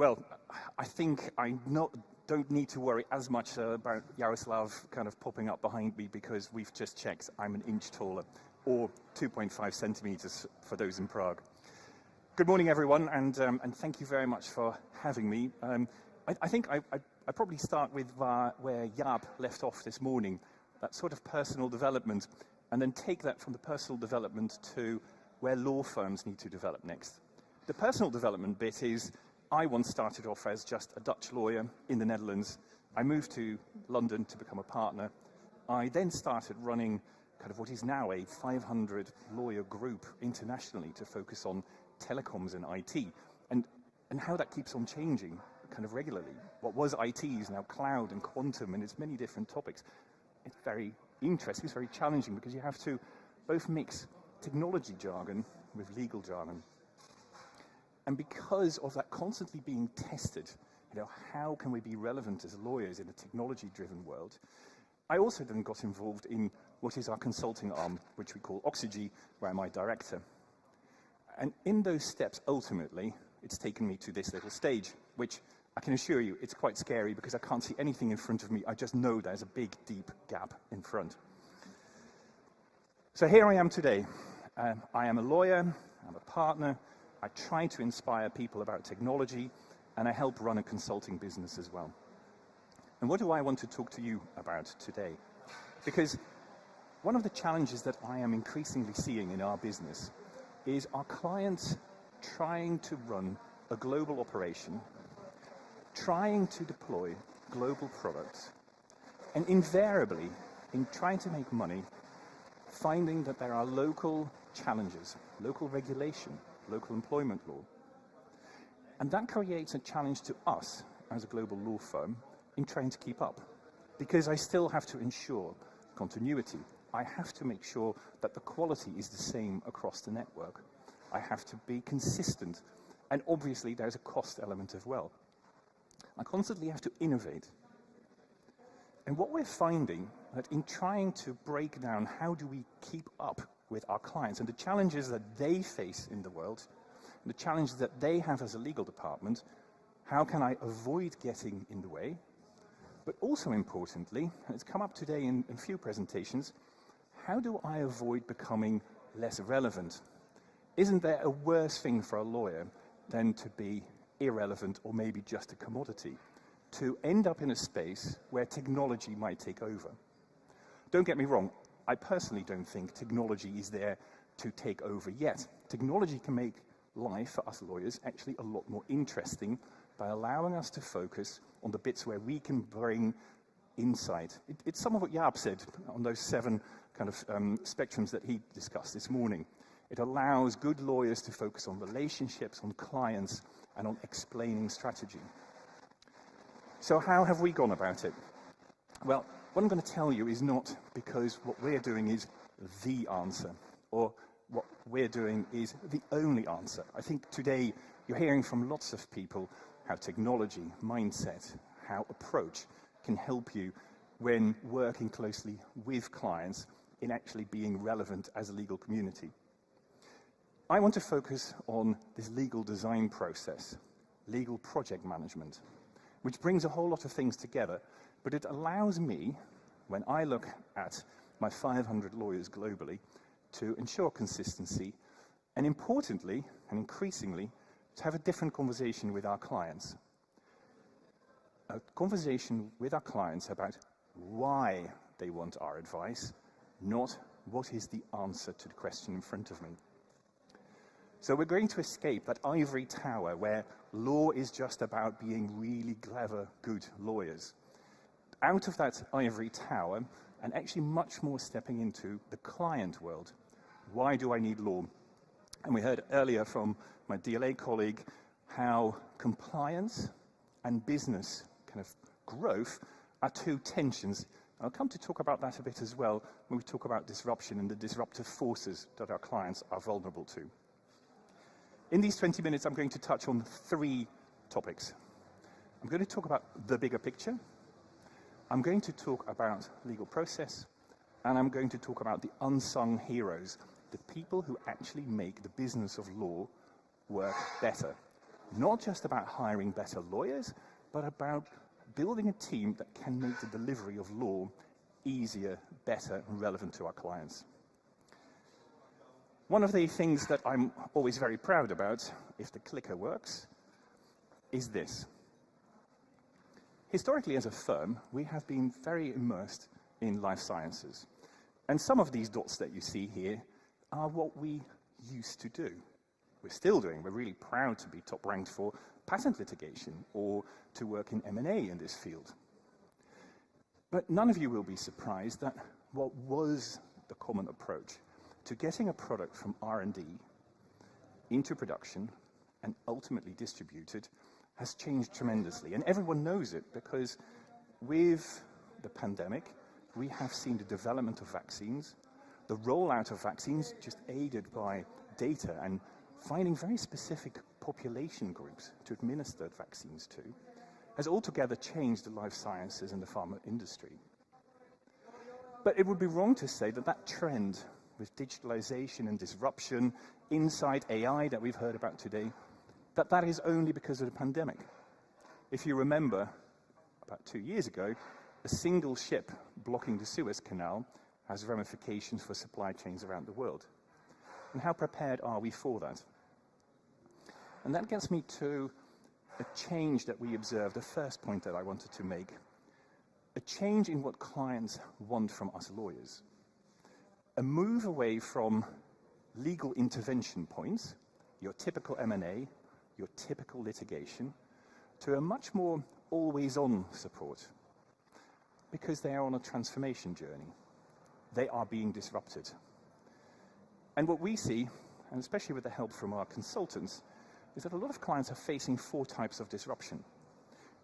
Well, I think don't need to worry as much about Yaroslav kind of popping up behind me, because we've just checked I'm an inch taller, or 2.5 centimeters for those in Prague. Good morning, everyone, and thank you very much for having me. I think I probably start with where Jaap left off this morning, that sort of personal development, and then take that from the personal development to where law firms need to develop next. The personal development bit is, I once started off as just a Dutch lawyer in the Netherlands. I moved to London to become a partner. I then started running kind of what is now a 500 lawyer group internationally to focus on telecoms and IT, and how that keeps on changing kind of regularly. What was IT is now cloud and quantum, and it's many different topics. It's very interesting, it's very challenging, because you have to both mix technology jargon with legal jargon. And because of that constantly being tested, how can we be relevant as lawyers in a technology-driven world? I also then got involved in what is our consulting arm, which we call Oxygy, where I'm my director. And in those steps, ultimately, it's taken me to this little stage, which I can assure you, it's quite scary, because I can't see anything in front of me. I just know there's a big, deep gap in front. So here I am today. I am a lawyer, I'm a partner, I try to inspire people about technology, and I help run a consulting business as well. And what do I want to talk to you about today? Because one of the challenges that I am increasingly seeing in our business is our clients trying to run a global operation, trying to deploy global products, and invariably, in trying to make money, finding that there are local challenges, local regulation, local employment law. And that creates a challenge to us as a global law firm in trying to keep up, because I still have to ensure continuity. I have to make sure that the quality is the same across the network. I have to be consistent, and obviously there's a cost element as well. I constantly have to innovate. And what we're finding, that in trying to break down how do we keep up with our clients and the challenges that they face in the world, and the challenges that they have as a legal department, how can I avoid getting in the way? But also importantly, and it's come up today in a few presentations, how do I avoid becoming less relevant? Isn't there a worse thing for a lawyer than to be irrelevant, or maybe just a commodity, to end up in a space where technology might take over? Don't get me wrong, I personally don't think technology is there to take over yet. Technology can make life for us lawyers actually a lot more interesting by allowing us to focus on the bits where we can bring insight. It's some of what Jaap said on those 7 kind of spectrums that he discussed this morning. It allows good lawyers to focus on relationships, on clients, and on explaining strategy. So how have we gone about it? Well, what I'm going to tell you is not because what we're doing is the answer, or what we're doing is the only answer. I think today you're hearing from lots of people how technology, mindset, how approach can help you when working closely with clients in actually being relevant as a legal community. I want to focus on this legal design process, legal project management, which brings a whole lot of things together, but it allows me, when I look at my 500 lawyers globally, to ensure consistency, and importantly, and increasingly, to have a different conversation with our clients. A conversation with our clients about why they want our advice, not what is the answer to the question in front of me. So we're going to escape that ivory tower where law is just about being really clever, good lawyers. Out of that ivory tower, and actually much more stepping into the client world. Why do I need law? And we heard earlier from my DLA colleague how compliance and business kind of growth are 2 tensions. I'll come to talk about that a bit as well when we talk about disruption and the disruptive forces that our clients are vulnerable to. In these 20 minutes, I'm going to touch on 3 topics. I'm going to talk about the bigger picture, I'm going to talk about legal process, and I'm going to talk about the unsung heroes, the people who actually make the business of law work better. Not just about hiring better lawyers, but about building a team that can make the delivery of law easier, better, and relevant to our clients. One of the things that I'm always very proud about, if the clicker works, is this. Historically, as a firm, we have been very immersed in life sciences. And some of these dots that you see here are what we used to do. We're still doing. We're really proud to be top ranked for patent litigation or to work in M&A in this field. But none of you will be surprised that what was the common approach to getting a product from R&D into production and ultimately distributed has changed tremendously. And everyone knows it because with the pandemic, we have seen the development of vaccines, the rollout of vaccines just aided by data and finding very specific population groups to administer vaccines to, has altogether changed the life sciences and the pharma industry. But it would be wrong to say that that trend with digitalization and disruption, inside AI that we've heard about today, that is only because of the pandemic. If you remember, about 2 years ago, a single ship blocking the Suez Canal has ramifications for supply chains around the world. And how prepared are we for that? And that gets me to a change that we observed, the first point that I wanted to make, a change in what clients want from us lawyers. A move away from legal intervention points, your typical M&A, your typical litigation, to a much more always-on support, because they are on a transformation journey. They are being disrupted. And what we see, and especially with the help from our consultants, is that a lot of clients are facing 4 types of disruption.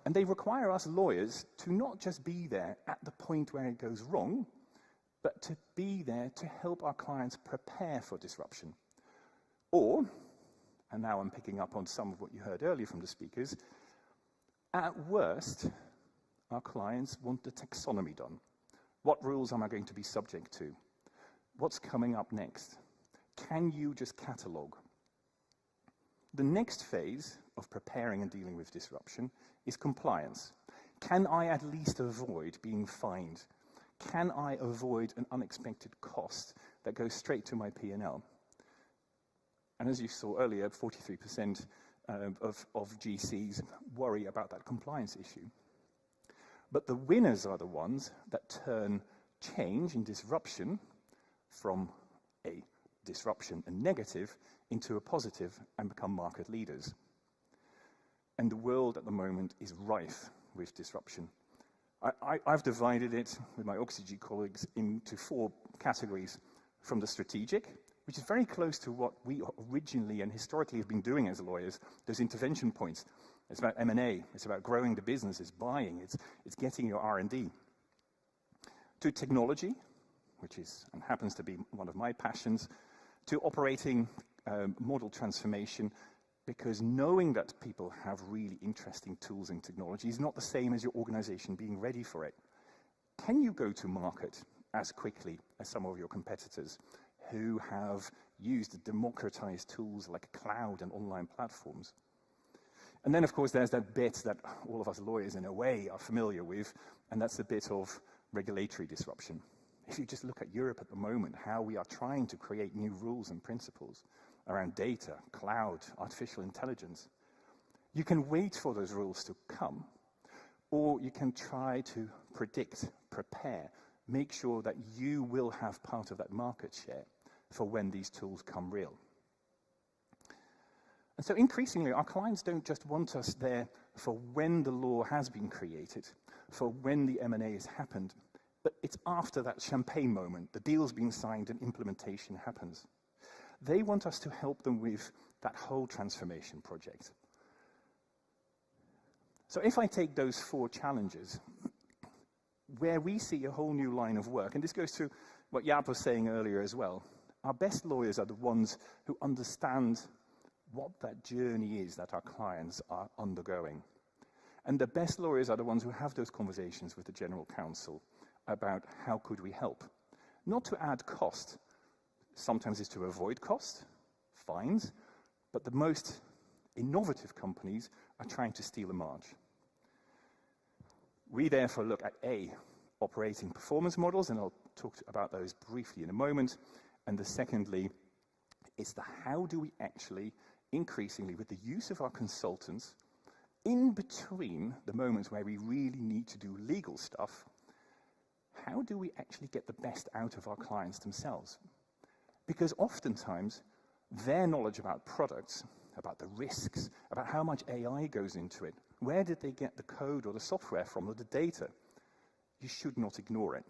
And they require us lawyers to not just be there at the point where it goes wrong, but to be there to help our clients prepare for disruption. Or, and now I'm picking up on some of what you heard earlier from the speakers, at worst, our clients want the taxonomy done. What rules am I going to be subject to? What's coming up next? Can you just catalog? The next phase of preparing and dealing with disruption is compliance. Can I at least avoid being fined? Can I avoid an unexpected cost that goes straight to my P&L? And as you saw earlier, 43% of GCs worry about that compliance issue. But the winners are the ones that turn change and disruption from a disruption and negative into a positive and become market leaders. And the world at the moment is rife with disruption. I've divided it with my Oxygen colleagues into 4 categories. From the strategic, which is very close to what we originally and historically have been doing as lawyers, those intervention points. It's about M&A, it's about growing the business, it's buying, it's getting your R&D. To technology, which is and happens to be one of my passions, to operating model transformation, because knowing that people have really interesting tools and technology is not the same as your organization being ready for it. Can you go to market as quickly as some of your competitors who have used democratized tools like cloud and online platforms? And then, of course, there's that bit that all of us lawyers, in a way, are familiar with, and that's the bit of regulatory disruption. If you just look at Europe at the moment, how we are trying to create new rules and principles around data, cloud, artificial intelligence, you can wait for those rules to come, or you can try to predict, prepare, make sure that you will have part of that market share for when these tools come real. And so increasingly, our clients don't just want us there for when the law has been created, for when the M&A has happened, but it's after that champagne moment, the deal's been signed and implementation happens. They want us to help them with that whole transformation project. So if I take those 4 challenges, where we see a whole new line of work, and this goes to what Jaap was saying earlier as well, our best lawyers are the ones who understand what that journey is that our clients are undergoing. And the best lawyers are the ones who have those conversations with the general counsel about how could we help. Not to add cost. Sometimes it's to avoid cost, fines, but the most innovative companies are trying to steal a march. We therefore look at operating performance models, and I'll talk about those briefly in a moment. And the secondly, is the how do we actually, increasingly with the use of our consultants, in between the moments where we really need to do legal stuff, how do we actually get the best out of our clients themselves? Because oftentimes, their knowledge about products, about the risks, about how much AI goes into it, where did they get the code or the software from or the data? You should not ignore it.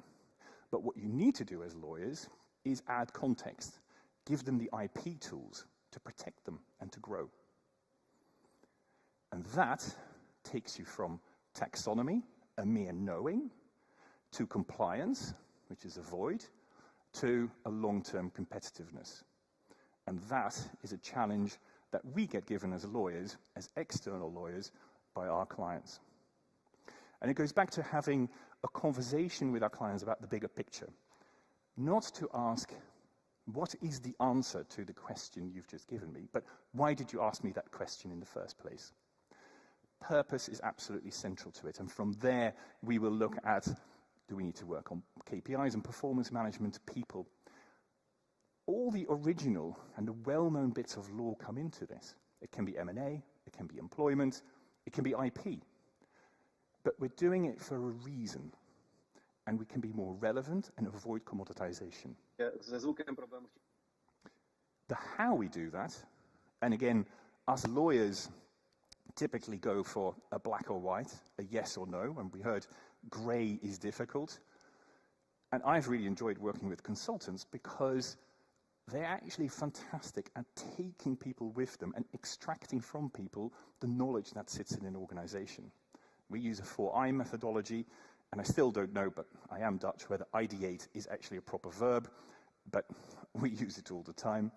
But what you need to do as lawyers is add context, give them the IP tools to protect them and to grow. And that takes you from taxonomy, a mere knowing, to compliance, which is a void, to a long-term competitiveness. And that is a challenge that we get given as lawyers, as external lawyers, by our clients. And it goes back to having a conversation with our clients about the bigger picture. Not to ask, what is the answer to the question you've just given me, but why did you ask me that question in the first place? Purpose is absolutely central to it, and from there we will look at, do we need to work on KPIs and performance management, people? All the original and the well-known bits of law come into this. It can be M&A, it can be employment, it can be IP. But we're doing it for a reason, and we can be more relevant and avoid commoditization. The how we do that, and again, us lawyers typically go for a black or white, a yes or no, and we heard grey is difficult. And I've really enjoyed working with consultants because they're actually fantastic at taking people with them and extracting from people the knowledge that sits in an organization. We use a 4I methodology, and I still don't know, but I am Dutch, whether ideate is actually a proper verb, but we use it all the time.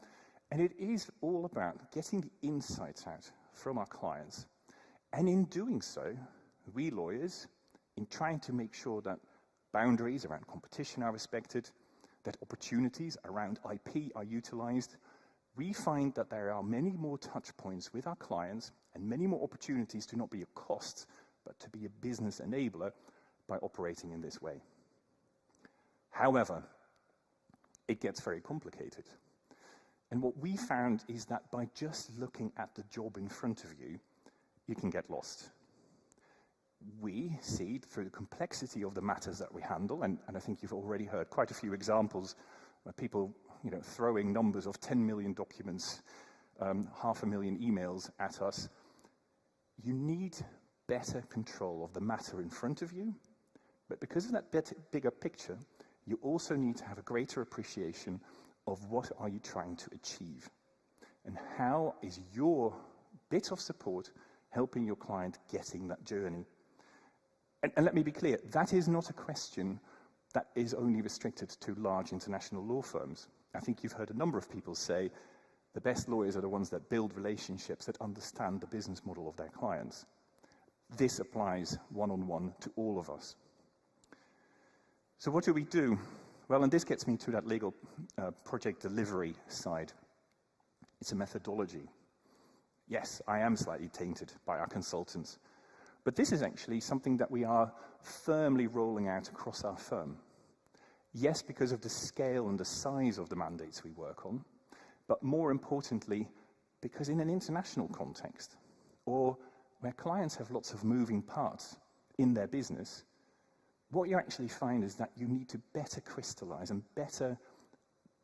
And it is all about getting the insights out from our clients. And in doing so, we lawyers, in trying to make sure that boundaries around competition are respected, that opportunities around IP are utilized, we find that there are many more touch points with our clients and many more opportunities to not be a cost, but to be a business enabler by operating in this way. However, it gets very complicated. And what we found is that by just looking at the job in front of you, you can get lost. We see through the complexity of the matters that we handle, and I think you've already heard quite a few examples where people, throwing numbers of 10 million documents, 500,000 emails at us. You need better control of the matter in front of you, but because of that bigger picture, you also need to have a greater appreciation of what are you trying to achieve, and how is your bit of support helping your client getting that journey. And let me be clear, that is not a question that is only restricted to large international law firms. I think you've heard a number of people say the best lawyers are the ones that build relationships, that understand the business model of their clients. This applies one-on-one to all of us. So what do we do? Well, and this gets me to that legal project delivery side. It's a methodology. Yes, I am slightly tainted by our consultants. But this is actually something that we are firmly rolling out across our firm. Yes, because of the scale and the size of the mandates we work on, but more importantly, because in an international context, or where clients have lots of moving parts in their business, what you actually find is that you need to better crystallize and better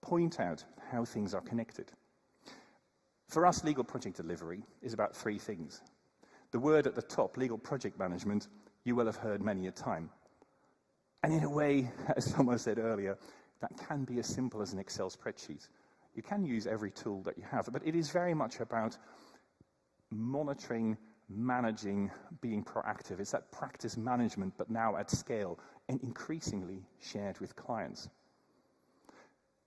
point out how things are connected. For us, legal project delivery is about three things. The word at the top, legal project management, you will have heard many a time. And in a way, as someone said earlier, that can be as simple as an Excel spreadsheet. You can use every tool that you have, but it is very much about monitoring, managing, being proactive. It's that practice management, but now at scale and increasingly shared with clients.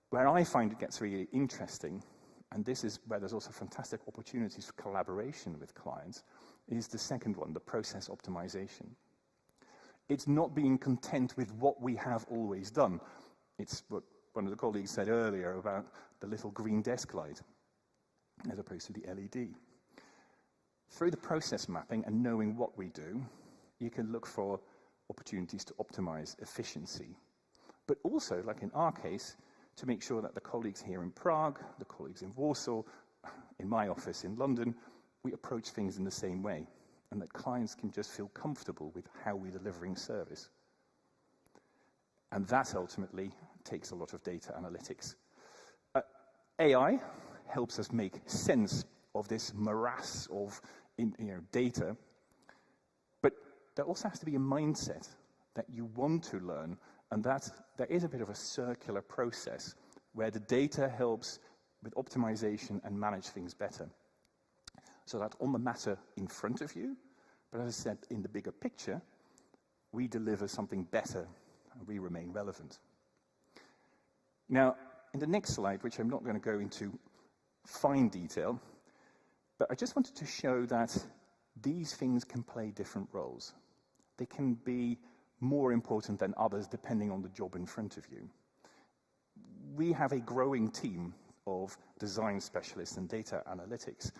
Where I find it gets really interesting, and this is where there's also fantastic opportunities for collaboration with clients, is the second one, the process optimization. It's not being content with what we have always done. It's what one of the colleagues said earlier about the little green desk light, as opposed to the LED. Through the process mapping and knowing what we do, you can look for opportunities to optimize efficiency. But also, like in our case, to make sure that the colleagues here in Prague, the colleagues in Warsaw, in my office in London, we approach things in the same way, and that clients can just feel comfortable with how we're delivering service. And that ultimately takes a lot of data analytics. AI helps us make sense of this morass of data, but there also has to be a mindset that you want to learn, and that there is a bit of a circular process where the data helps with optimization and manage things better. So that on the matter in front of you, but as I said, in the bigger picture, we deliver something better and we remain relevant. Now, in the next slide, which I'm not going to go into fine detail, but I just wanted to show that these things can play different roles. They can be more important than others depending on the job in front of you. We have a growing team of design specialists and data analytics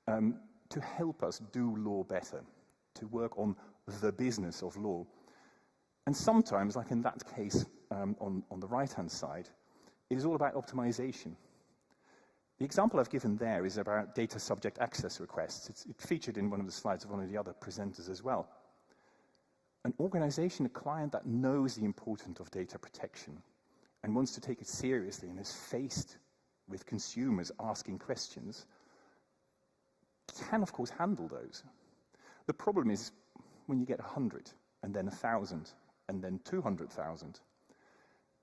to help us do law better, to work on the business of law. And sometimes, like in that case on the right-hand side, it is all about optimization. The example I've given there is about data subject access requests. It's featured in one of the slides of one of the other presenters as well. An organization, a client that knows the importance of data protection and wants to take it seriously and is faced with consumers asking questions can, of course, handle those. The problem is when you get 100 and then 1,000 and then 200,000.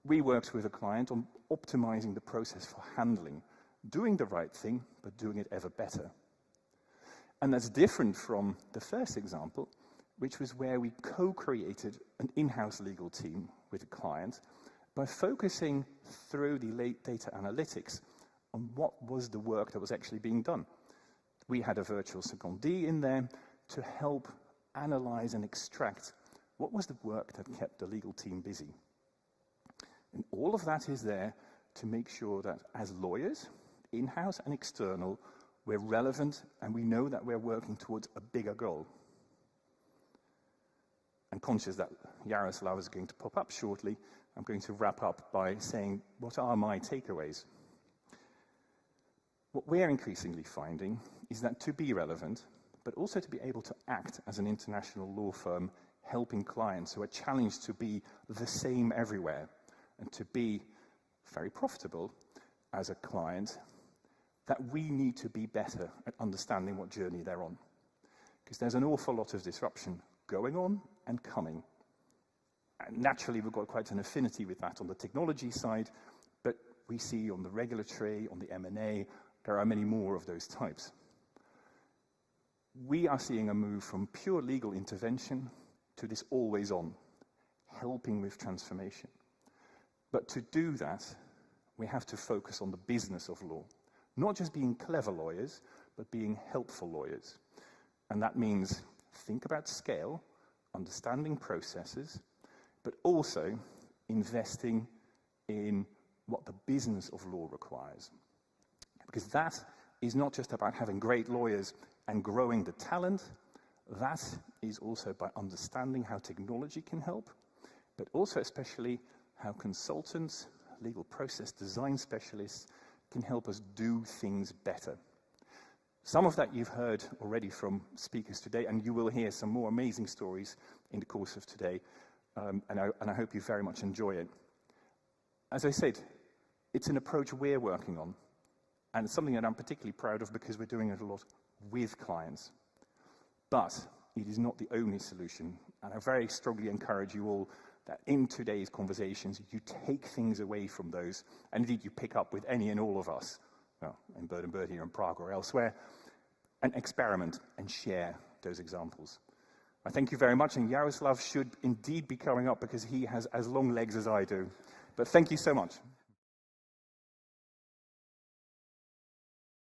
We worked with a client on optimizing the process for handling, doing the right thing, but doing it ever better. And that's different from the first example, which was where we co-created an in-house legal team with a client by focusing through the late data analytics on what was the work that was actually being done. We had a virtual secondee in there to help analyze and extract what was the work that kept the legal team busy. And all of that is there to make sure that as lawyers, in-house and external, we're relevant and we know that we're working towards a bigger goal. I'm conscious that Jaroslav is going to pop up shortly. I'm going to wrap up by saying, what are my takeaways? What we're increasingly finding is that to be relevant, but also to be able to act as an international law firm helping clients who are challenged to be the same everywhere and to be very profitable as a client, that we need to be better at understanding what journey they're on. Because there's an awful lot of disruption going on and coming. And naturally, we've got quite an affinity with that on the technology side, but we see on the regulatory, on the M&A, there are many more of those types. We are seeing a move from pure legal intervention to this always on, helping with transformation. But to do that, we have to focus on the business of law. Not just being clever lawyers, but being helpful lawyers. And that means think about scale, understanding processes, but also investing in what the business of law requires. Because that is not just about having great lawyers and growing the talent, that is also by understanding how technology can help, but also especially how consultants, legal process design specialists can help us do things better. Some of that you've heard already from speakers today, and you will hear some more amazing stories in the course of today, and I hope you very much enjoy it. As I said, it's an approach we're working on, and it's something that I'm particularly proud of because we're doing it a lot with clients. But it is not the only solution, and I very strongly encourage you all that in today's conversations, you take things away from those, and indeed you pick up with any and all of us, well, in Bird and Bird here in Prague or elsewhere, and experiment and share those examples. I thank you very much, and Jaroslav should indeed be coming up because he has as long legs as I do. But thank you so much.